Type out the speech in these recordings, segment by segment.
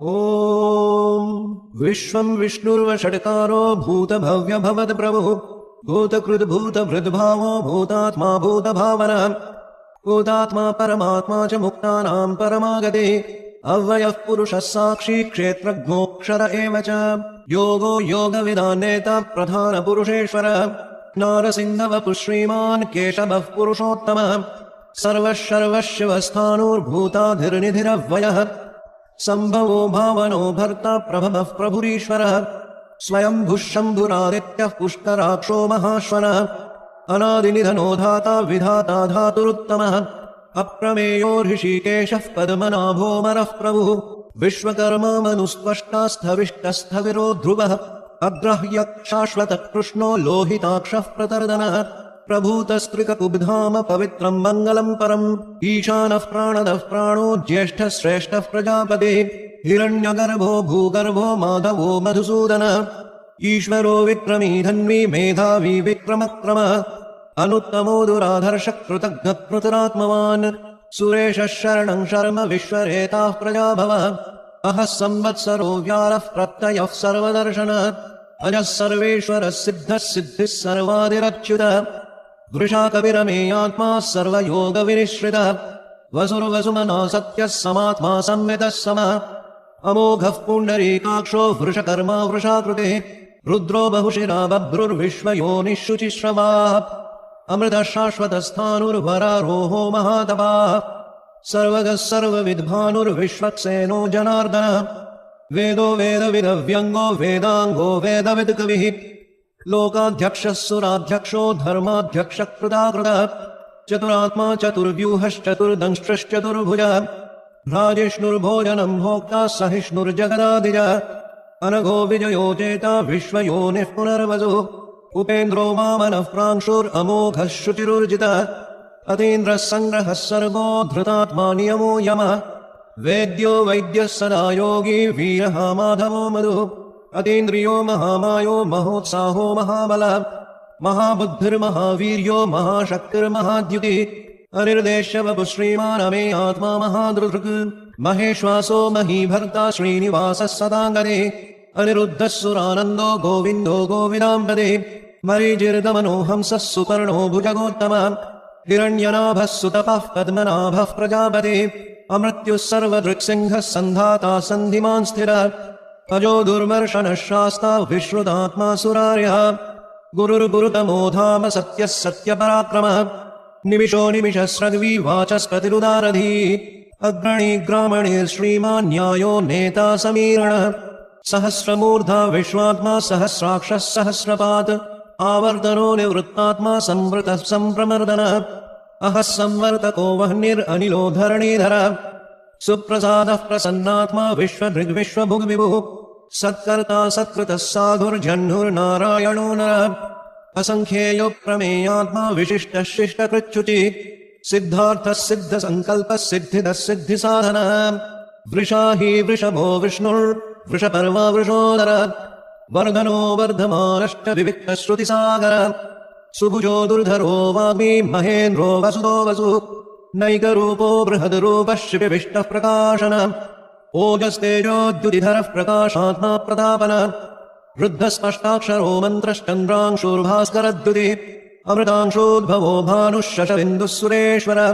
ॐ विश्वं विष्णुर्वषट्कारो भूतभव्यभवत्प्रभुः भूतकृद्भूतभृद्भावो भूतात्मा भूतभावनः भूतात्मा परमात्मा च मुक्तानां परमागतिः अव्ययः पुरुषः साक्षी क्षेत्रज्ञोऽक्षर एव च योगो योगविदान्नेता प्रधानपुरुषेश्वरः नारसिंहवपुः श्रीमान् केशवः पुरुषोत्तमः सर्वशर्वशिवस्थाणुर्भूताधिर्निधिरव्ययः सम्भवो भावनो भर्ता प्रभवः प्रभुरीश्वरः स्वयंभुः शम्भुरादित्यः पुष्कराक्षो महाश्वरः अनादिनिधनो धाता विधाता धातुरुत्तमः अप्रमेयो ऋषिकेशः पद्मनाभोऽमरः प्रभुः विश्वकर्मा मनुस्त्वष्टास्थविष्टस्थविरो ध्रुवः अग्राह्यः शाश्वतः कृष्णो लोहिताक्षः प्रतर्दनः प्रभूतस्त्रिककुब्धाम पवित्रं मङ्गलं परम् ईशानः प्राणदः प्राणो ज्येष्ठः श्रेष्ठः प्रजापतिः हिरण्यगर्भो भूगर्भो माधवो मधुसूदनः ईश्वरो विक्रमी धन्वी मेधावी विक्रमक्रमः अनुत्तमो दुराधर्षः कृतघ्नः कृतरात्मवान् सुरेशः शरणं शर्म विश्वरेताः प्रजाभवः अहः संवत्सरो व्यालः प्रत्ययः सर्वदर्शनः अजः सर्वेश्वरः सिद्धः सिद्धिः सर्वादिरच्युतः वृषा कविरमेयात्मा सर्वयोगविनिश्रितः वसुर्वसुमना सत्यः समात्मा संवितः समः अमोघः पुण्डरीकाक्षो वृषकर्मा वृषाकृतिः रुद्रो बहुशिरा बभ्रुर्विश्वयोनिः शुचिश्रवाः अमृतः शाश्वतस्थाणुर्वरारोहो महातपाः सर्वगः सर्वविद्भानुर्विश्वक्सेनो जनार्दनः वेदो वेदविदव्यङ्गो वेदाङ्गो वेदविद्कविः लोकाध्यक्षः सुराध्यक्षो धर्माध्यक्षः कृताकृतः चतुरात्मा चतुर्व्यूहश्चतुर्दंष्ट्रश्चतुर्भुजः भ्राजिष्णुर्भोजनं भोक्ता सहिष्णुर्जगदादिजः अनघो विजयो चेता विश्वयोनिः पुनर्वसुः उपेन्द्रो वामनः प्रांशुरमोघः शुचिरुर्जितः अतीन्द्रः सङ्ग्रहः सर्गो धृतात्मा नियमो यमः वेद्यो वैद्यः सदा योगी वीरः माधवो मधुः अतीन्द्रियो महामायो महोत्साहो महाबलः महाबुद्धिर्महावीर्यो महाशक्तिर्महाद्युतिः अनिर्देश्य वपुः श्रीमानमे आत्मा महादृधृक् महेश्वासो महीभर्ता श्रीनिवासः सदाङ्गदे अनिरुद्धः सुरानन्दो गोविन्दो गोविदाम्बदे मरीचिर्दमनो हंसः सुपर्णो भुजगोत्तमः हिरण्यनाभः सुतपः पद्मनाभः प्रजापतिः अमृत्युः सर्वदृक्सिंहः सन्धाता सन्धिमान् स्थिरः अजो दुर्मर्शनः शास्ता विश्रुतात्मा सुरार्यः गुरुर्गुरुतमो धाम सत्यः सत्यपराक्रमः निमिषो निमिषस्रग्वी वाचस्पतिरुदारधीः अग्रणी ग्रामणीर्श्रीमान् न्यायो नेता समीरणः सहस्रमूर्धा विश्वात्मा सहस्राक्षः सहस्रपात् आवर्तनो निवृत्तात्मा संवृतः सम्प्रमर्दनः अहः संवर्तको वह्निरनिलो धरणीधरः सुप्रसादः प्रसन्नात्मा विश्वभृग्विश्वभुग्विभुः सत्कर्ता सत्कृतः साधुर्जह्नुर्नारायणो नरः असङ्ख्येयो प्रमेयात्मा विशिष्टः शिष्टकृच्छुचिः सिद्धार्थः सिद्धसङ्कल्पः सिद्धिदः सिद्धिसाधनः वृषा हि वृषभो विष्णुर्वृषपर्वा वृषोदरः वर्धनो वर्धमानश्च सुभुजो दुर्धरो वाग्मी महेन्द्रो वसुतो वसुः नैकरूपो बृहद्रूपः शिपिविष्टः प्रकाशनः ओजस्तेजोद्युतिधरः प्रकाशात्मा प्रतापनः वृद्धस्पष्टाक्षरो मन्त्रश्चन्द्रांशुर्भास्करद्युतिः अमृतांशोद्भवो भानुः शशबिन्दुः सुरेश्वरः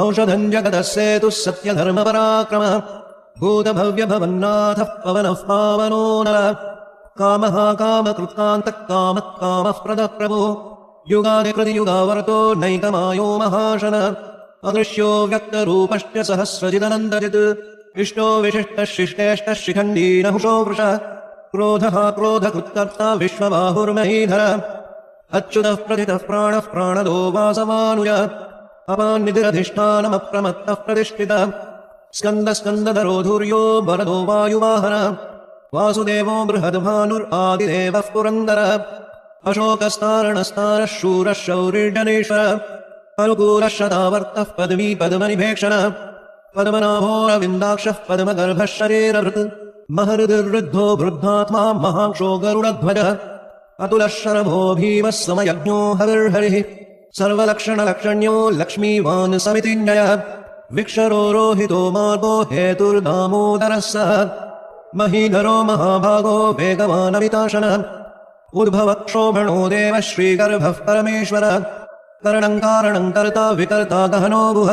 औषधं जगतः सेतुः सत्यधर्मपराक्रमः भूतभव्यभवन्नाथः पवनः पावनो नरः कामः कामकृत्कान्तः कामः कामः प्रदः प्रभुः युगादिकृतियुगावर्तो नैकमायो महाशनः अदृश्यो व्यक्तरूपश्च सहस्रजिदनन्दजित् इष्टो विशिष्टः शिष्टेष्टः शिखण्डी नहुषो वृषः क्रोधः क्रोधकृत्कर्ता विश्वबाहुर्महीधरः अच्युतः प्रथितः प्राणः प्राणदो वासवानुजः अपान्निधिरधिष्ठानमप्रमत्तः प्रतिष्ठितः स्कन्दस्कन्दधरो धुर्यो वरदो वायुवाहनः वासुदेवो बृहद्भानुरादिदेवः पुरन्दरः अशोकस्तारणस्तारः शूरः शौरिर्जनेश्वरः अनुकूलः शतावर्तः पद्मी पद्मनिभेक्षणः पद्मनाभोरविन्दाक्षः पद्मगर्भः शरीरभृत् महर्दुर्वृद्धो वृद्धात्मा महाक्षो गरुडध्वजः अतुलः शरभो भीमः समयज्ञो हविर्हरिः सर्वलक्षणलक्षण्यो लक्ष्मीवान् समितिञ्जयः विक्षरो रोहितो मार्गो हेतुर्दामोदरः सः महीधरो महाभागो वेगवानविताशन उद्भवक्षोभणो देवः श्रीगर्भः परमेश्वर करणं कारणं कर्ता विकर्ता गहनो गुह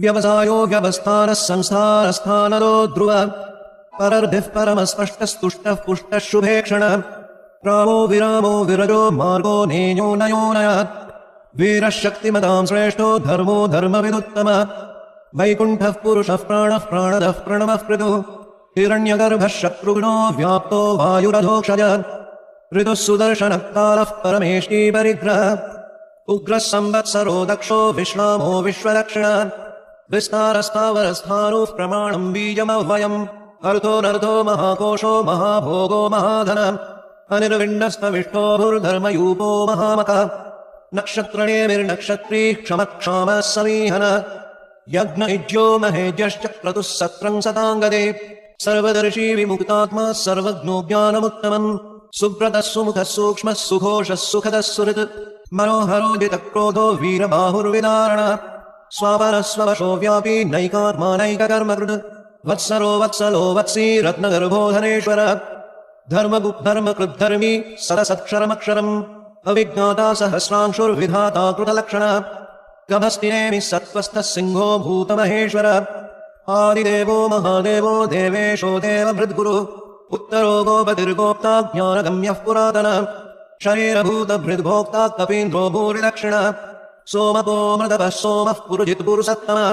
व्यवसायो व्यवस्थानः संस्थानस्थानदो ध्रुव परर्धिः परमस्पष्टस्तुष्टः पुष्टः शुभे क्षणः रामो विरामो विरजो मार्गो नेयो नयो नयात् वीरः शक्तिमतां श्रेष्ठो धर्मो धर्मविदुत्तमः वैकुण्ठः पुरुषः प्राणः प्राणदः प्रणवः पृथुः हिरण्यगर्भः शत्रुघ्नो व्याप्तो वायुरधोक्षज ऋतुः सुदर्शनः कालः परमेष्टि परिग्रहः उग्रः संवत्सरो दक्षो विश्रामो विश्वदक्षिणः विस्तारस्थावरस्थाणुः प्रमाणं बीजमव्ययम् अर्थोऽनर्थो महाकोशो महाभोगो महाधनः अनिर्विण्णस्तविष्टो भूर्धर्मयूपो महामकः नक्षत्रणेमिर्नक्षत्री क्षमक्षामः समीहनः यज्ञ इज्यो महेज्यश्च क्रतुः सत्रं सताङ्गदे सर्वदर्शी विमुक्तात्मा सर्वज्ञो ज्ञानमुत्तमम् सुब्रतः सुमुखः सूक्ष्मः सुघोषः सुखदः सुहृत् मनोहरोदितक्रोधो वीरबाहुर्विदारणः स्वापरः स्ववशो व्यापी नैकात्मा नैककर्मकृत् वत्सरो वत्सलो वत्सी रत्नगर्भो धनेश्वरः धर्मकृद्धर्मी सरसत्क्षरमक्षरम् अविज्ञाता सहस्रांशुर्विधाता कृतलक्षणः गभस्तिनेमिः सत्त्वस्थः सिंहो भूतमहेश्वरः आदिदेवो महादेवो देवेशो देवभृद्गुरुः उत्तरो गोपतिर्गोप्ता ज्ञानगम्यः पुरातनः शरीरभूतभृद्भोक्ता कपीन्द्रो भूरिदक्षिणः सोमपो मृतपः सोमः पुरुजित्पुरुषत्तमः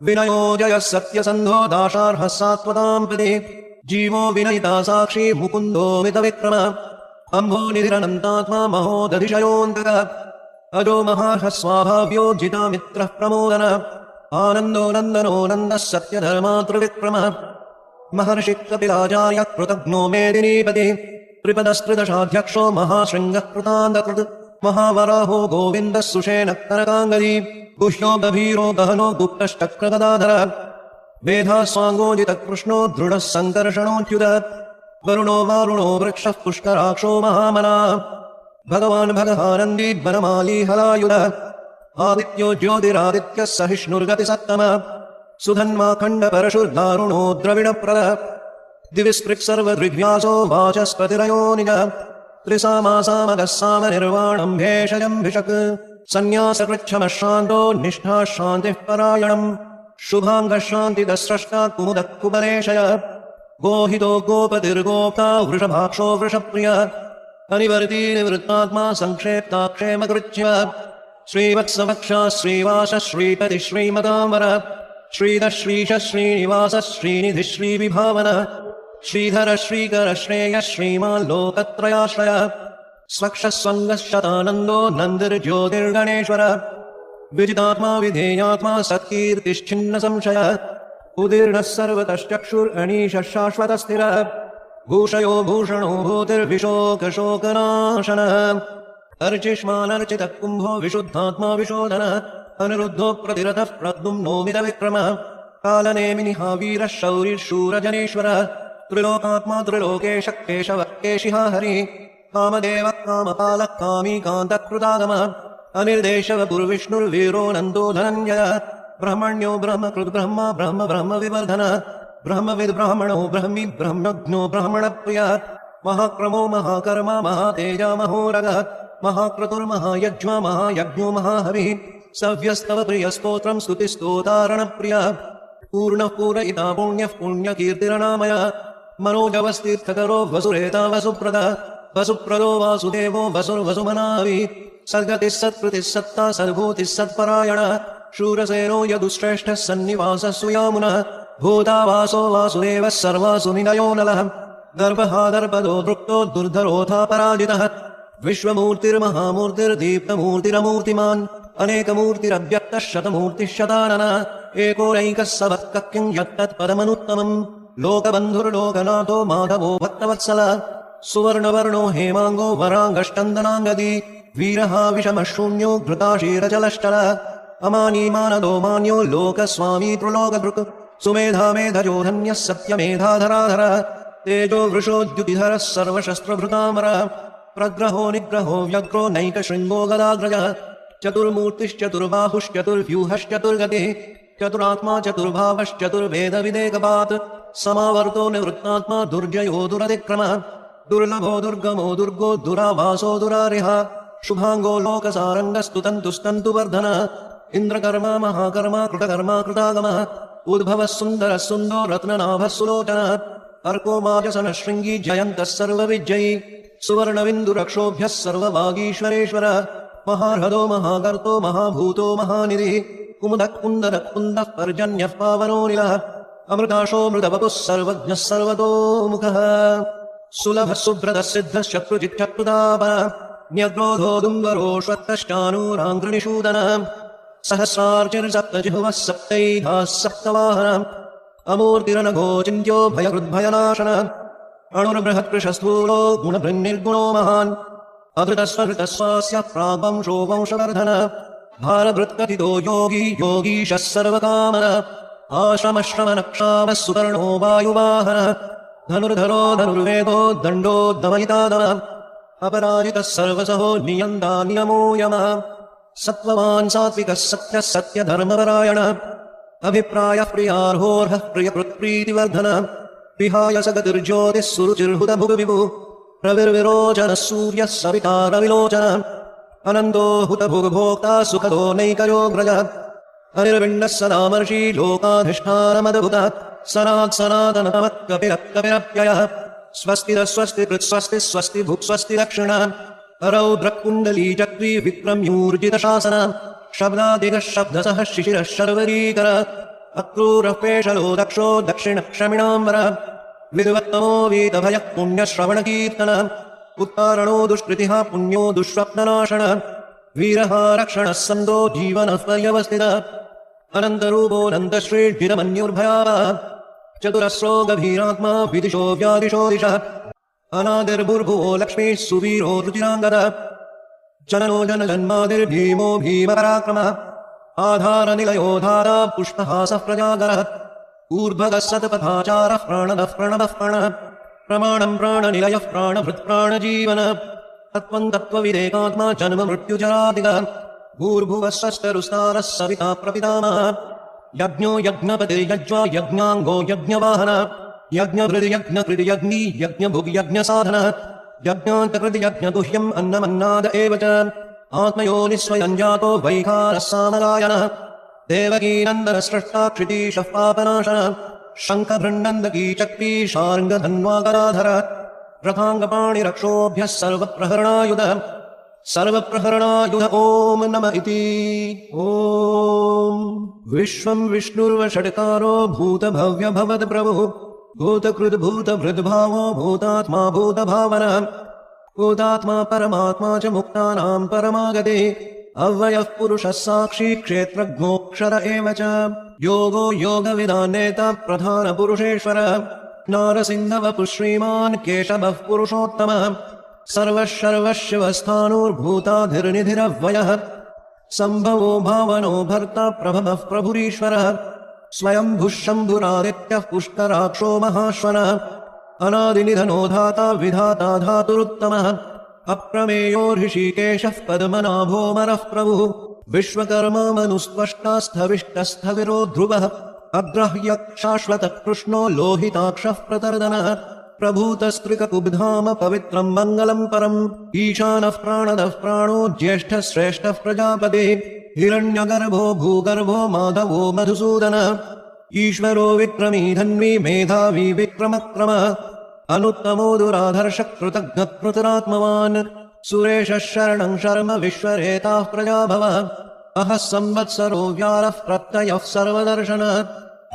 विनयो जयः सत्यसन्धो दाशार्हः सात्वतां प्रति जीवो विनयिता साक्षी मुकुन्दो मितविक्रमः अम्भोनिधिरनन्तात्मा महोदधिशयोऽन्तकः अजो महार्हः स्वाभाव्यो जितामित्रः प्रमोदनः आनन्दो नन्दनो नन्दः सत्यधर्मातृविक्रमः महर्षिः कपिलाचार्यः कृतघ्नो मेदिनीपतिः त्रिपदस्त्रिदशाध्यक्षो महाशृङ्गः कृतान्तकृत् महावराहो गोविन्दः सुषेणः करकाङ्गदी गुह्यो गभीरो गहनो गुप्तश्चक्रगदाधरः वेधास्वाङ्गोजितकृष्णो दृढः सङ्कर्षणोऽच्युतः वरुणो वारुणो वृक्षः पुष्कराक्षो महामनाः भगवान् भगवानन्दी वनमाली हलायुधः आदित्यो ज्योतिरादित्यः सहिष्णुर्गतिसत्तमः सुधन्वा खण्डपरशुर्दारुणो द्रविणप्रदः दिविस्पृक्सर्वदृग्व्यासो वाचस्पतिरयो निजः त्रिसामासामगः सामनिर्वाणं भेषजम्भिषक् सन्न्यासकृच्छमः शान्तो निष्ठा शान्तिः परायणम् शुभाङ्गः शान्तिदस्रष्टा कुमुदः कुबलेशयः गोहितो गोपतिर्गोप्ता वृषभाक्षो वृषप्रियः अनिवर्ती निवृत्तात्मा संक्षेप्ताक्षेमकृच्छ्यः श्रीवत्सवक्षा श्रीवासः श्रीपतिः श्रीमताम्बरः श्रीधः श्रीशः श्रीनिवासः श्रीनिधिः श्रीविभावनः श्रीधरः श्रीकरः श्रेयः श्रीमान् लोकत्रयाश्रयः स्वक्षः स्वङ्गः शतानन्दो नन्दिर्ज्योतिर्गणेश्वरः विजितात्मा विधेयात्मा सत्कीर्तिश्छिन्नसंशयः उदीर्णः सर्वतश्चक्षुरनीशः शाश्वतस्थिरः भूषयो भूषणो भूतिर्विशोकशोकनाशनः अर्चिष्मानर्चितः कुम्भो विशुद्धात्मा विशोधनः अनिरुद्धो प्रतिरथः प्रद्युम्नो मितविक्रमः कालनेमिनिः वीरः शौरिशूरजनेश्वरः त्रिलोकात्मा त्रिलोकेशः केशवः केशिहा हरिः कामदेवः कामपालः कामी कान्तकृतागमः अनिर्देशवपुर्विष्णुर्वीरो नन्दो धनञ्जयः ब्रह्मण्यो ब्रह्मकृद्ब्रह्मा ब्रह्म ब्रह्मविवर्धनः ब्रह्मविद् ब्राह्मणो ब्रह्मी ब्रह्मज्ञो ब्राह्मणप्रियः महाक्रमो महाकर्मा महातेजा महोरगः महाक्रतुर्महायज्ञो महायज्ञो महाहविः सव्यस्तव प्रियस्तोत्रम् स्तुतिस्तोतारणप्रियः पूर्णः पूरयिता पुण्यः पुण्यकीर्तिरनामयः मनोजवस्तीर्थकरो वसुरेता वसुप्रदः वसुप्रदो वासुदेवो वसुर्वसुमनाभिः सद्गतिः सत्कृतिः सत्ता सद्भूतिः सत्परायणः शूरसेनो यदुश्रेष्ठः सन्निवासः सुयामुनः भूतावासो वासुदेवः सर्वासु निलयो नलः गर्भहादर्पदो वृक्तो दुर्धरोऽथा पराजितः विश्वमूर्तिर्महामूर्तिर्दीप्तमूर्तिरमूर्तिमान् अनेकमूर्तिरव्यक्तः शतमूर्तिः शताननः एकोनैकः सवत्कः किं यत्तत्पदमनुत्तमम् लोकबन्धुर्लोकनाथो माधवो भक्तवत्सलः सुवर्णवर्णो हेमाङ्गो वराङ्गष्टन्दनाङ्गदी वीरः विषमः शून्यो घृताशीरजलश्चलः अमानीमानदो मान्यो लोकस्वामी त्रिलोकदृक् सुमेधा मेधजो धन्यः सत्यमेधाधराधरः तेजो वृषोद्युतिधरः सर्वशस्त्रभृतामरः प्रग्रहो निग्रहो व्यग्रो नैकशृङ्गो गदाग्रजः चतुर्मूर्तिश्चतुर्बाहुश्चतुर्व्यूहश्चतुर्गतिः चतुरात्मा चतुर्भावश्चतुर्वेदविदेकपात् समावर्तो निवृत्तात्मा दुर्जयो दुरतिक्रमः दुर्लभो दुर्गमो दुर्गो दुरावासो दुरारिः शुभाङ्गो लोकसारङ्गस्तु तन्तुस्तन्तुवर्धनः इन्द्रकर्मा महाकर्मा कृतकर्मा कृतागमः उद्भवः सुन्दरः सुन्दो रत्ननाभः सुलोचनः अर्को माजसनः शृङ्गी जयन्तः सर्वविजयी सुवर्णविन्दुरक्षोभ्यः सर्ववागीश्वरेश्वरः महार्हदो महागर्तो महाभूतो महानिधिः कुमुदः कुन्दरः कुन्दः पर्जन्यः पावनोऽनिलः अमृताशो मृतवपुः सर्वज्ञः सर्वतोमुखः सुलभः सुब्रतः सिद्धः शत्रुजिच्छत्रुतापनः न्यग्रोधो दुम्बरोऽश्वत्थश्चानूराङ्घ्रिनिषूदनः सहस्रार्चिर्सप्तजिह्वः सप्तैधाः सप्तवाहनः अमूर्तिरनघो चिन्त्यो भयकृद्भयनाशनः अणुर्बृहत्कृशस्थूलो गुणभृन्निर्गुणो महान् अधृतस्वहृतस्वास्य प्राग्वंशो वंशवर्धनः भारभृत्कथितो योगी योगीशः सर्वकामनः आश्रमश्रमनक्षामः सुपर्णो वायुवाहनः धनुर्धरो धनुर्वेदो दण्डो दमयिता दमः अपराजितः सर्वसहो नियन्ता नियमो यमः सत्त्ववान् सात्विकः सत्यः सत्यधर्मपरायणः अभिप्रायः प्रियार्होर्हः प्रियकृत्प्रीतिवर्धनः विहाय सगतिर्ज्योतिः सुरुचिर्हुतभुग्विभुः प्रविर्विरोचनः सूर्यः सविता रविलोचनः अनन्दो हुतभुग्भोक्ता सुखदो नैकयोग्रजः अनिर्विण्णः सदामर्षि लोकाधिष्ठानमद्भुतः सनात्सनातनतमत्कपिरः स्वस्तिरः स्वस्तिकृत्स्वस्ति स्वस्ति भुक्स्वस्ति दक्षिणः रौद्रकुण्डली चक्री विक्रम्यूर्जितशासनः शब्दादिगः शब्दसः शिशिरः शर्वरीकरः अक्रूरः पेशलो दक्षो दक्षिणक्षमिणाम्बरः विद्वत्तमो वीतभयः पुण्यश्रवणकीर्तनः उत्तारणो दुष्कृतिः पुण्यो दुःस्वप्ननाशनः वीरः रक्षणः सन्दो जीवनः पर्यवस्थितः अनन्तरूपोऽनन्तश्रीर्भिरमन्युर्भयावः चतुरस्रो गभीरात्मा विदिशो व्यादिशो दिशः अनादिर्भुर्भुवो लक्ष्मीः सुवीरो रुचिराङ्गदः जननो जनजन्मादिर्भीमो भीमपराक्रमः आधारनिलयो धारा पुष्पहासः प्रजागरः ऊर्ध्वगः सतपथाचारः प्राणदः प्रणवः प्रणः प्रमाणं प्राणनिलयः प्राणभृत्प्राणजीवनः तत्त्वं तत्त्वविदेकात्मा जन्म मृत्युजरादिगः भूर्भुवः सस्तरुस्तारः सविता प्रपितामहः यज्ञो यज्ञपतिर्यज्वा यज्ञाङ्गो यज्ञवाहनः यज्ञभृद्यज्ञकृद्यज्ञी यज्ञभुग्यज्ञसाधनः यज्ञान्तकृद्यज्ञदुह्यम् अन्नमन्नाद एव च आत्मयोनिस्वयं जातो वैखारः सामगायनः देवकीनन्दनस्रष्टाक्षितीशः पापनाशनः शङ्खभृन्नन्दकी चक्री शार्ङ्गधन्वाकराधरः रथाङ्गपाणिरक्षोभ्यः सर्वप्रहरणायुधः सर्वप्रहरणायुध ॐ नम इति ॐ विश्वं विष्णुर्वषट्कारो भूतभव्यभवद्प्रभुः भूतकृद्भूतभृद्भावो भूतात्मा भूतभावनः भूतात्मा परमात्मा च मुक्तानां परमागतिः अव्ययः पुरुषः साक्षी क्षेत्रज्ञोऽक्षर एव च योगो योगविदान्नेता प्रधानपुरुषेश्वरः नारसिंहवपुः श्रीमान् केशवः पुरुषोत्तमः सर्वः सर्वशिवस्थाणुर्भूताधिर्निधिरव्ययः सम्भवो भावनो भर्ता प्रभवः प्रभुरीश्वरः स्वयंभुः शम्भुरादित्यः पुष्कराक्षो महाश्वनः अनादिनिधनो धाता विधाता धातुरुत्तमः अप्रमेयो ऋषिकेशः पद्मनाभोऽमरः प्रभुः विश्वकर्मा मनुस्त्वष्टास्थविष्टस्थविरो ध्रुवः अग्राह्यः शाश्वतः कृष्णो लोहिताक्षः प्रतर्दनः प्रभूतस्त्रिककुब्धाम पवित्रं मङ्गलं परम् ईशानः प्राणदः प्राणो ज्येष्ठः श्रेष्ठः प्रजापतिः हिरण्यगर्भो भूगर्भो माधवो मधुसूदनः ईश्वरो विक्रमी धन्वी मेधावी विक्रमक्रमः अनुत्तमो दुराधर्षः कृतज्ञः कृतरात्मवान् सुरेशः शरणं शर्म विश्वरेताः प्रजाभवः अहः संवत्सरो व्यारः प्रत्ययः सर्वदर्शनः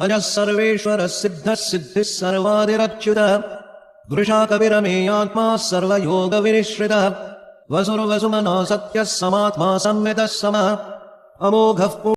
अजः सर्वेश्वरः सिद्धः सिद्धिः सर्वादिरच्युतः वृषाकविरमेयात्मा सर्वयोगविनिश्रितः वसुर्वसुमना सत्यः समात्मा संवितः समः अमोघः